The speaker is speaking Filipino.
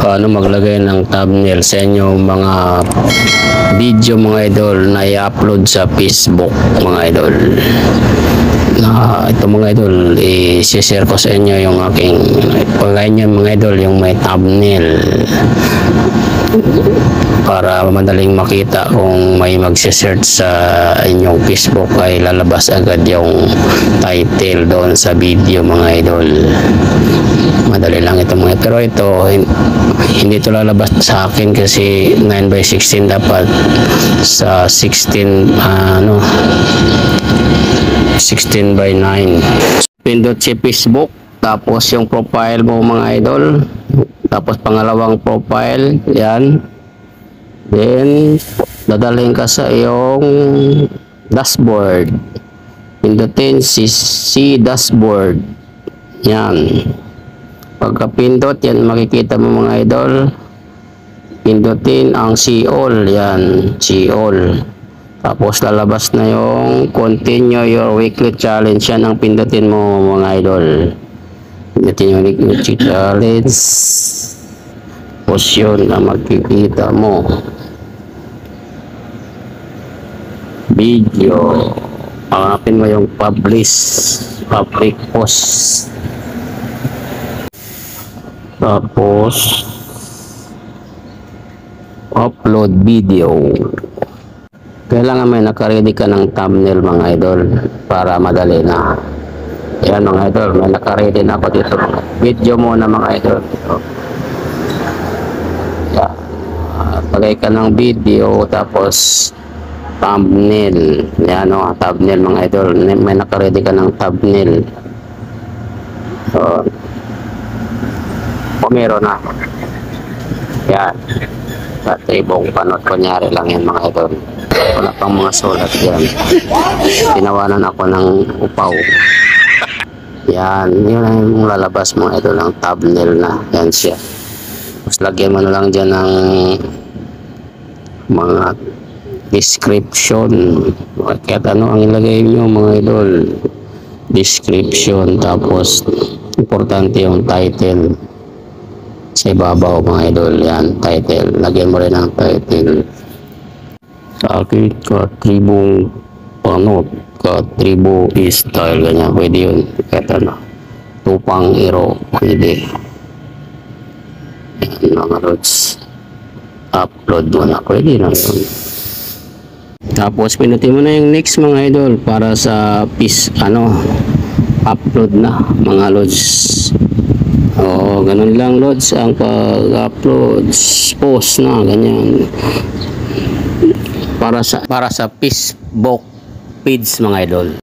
paano maglagay ng thumbnail sa inyong mga video mga idol na i-upload sa Facebook mga idol. Ito mga idol, i-share ko sa inyo yung aking pagkain mga idol, yung may thumbnail para madaling makita. Kung may magse-search sa inyong Facebook ay lalabas agad yung title doon sa video mga idol. Madali lang ito mga, pero ito hindi ito lalabas sa akin kasi 9:16 dapat sa 16 16:9. Pindot si Facebook, tapos yung profile mo mga idol, tapos pangalawang profile yan, then dadalhin ka sa iyong dashboard, pindutin si dashboard yan. Pagka-pindot yan, makikita mo mga idol, pindutin ang see all yan, see all. Tapos lalabas na yung continue your weekly challenge, yan ang pindutin mo mga idol. Pindutin yung weekly challenge, tapos yun ang makikita mo. Video, hanapin mo yung public post. Tapos upload video. Kailangan may nakaready ka ng thumbnail mga idol para madali na. Yan mga idol, may nakaready na ako dito. Video muna mga idol. Yan. Tagay ka ng video tapos thumbnail. Yan o, thumbnail mga idol. May nakaready ka ng thumbnail. So, meron na. Yan. Sa tribong panot, kunyari lang yan mga idol. Wala pang mga sulat yan. Tinawanan ako ng upaw. Yan. Yun ang lalabas mga idol ng thumbnail na. Yan siya. Tapos lagyan mo na lang dyan ng mga description. Kahit ano ang ilagay nyo mga idol. Description. Tapos importante yung title. Sa ibabaw mga idol, yan, title. Lagyan mo rin ang title. Sakit ka tribong panot, ka tribo style, ganyan, pwede yun. Kahit ano, tupang iro, pwede. Yan mga lods. Upload mo na, pwede na yun. Tapos pinutin mo na yung next mga idol para sa upload na mga lods. Oo, ganun lang lods ang pag-upload, post na ganyan. Para sa Facebook page mga idol.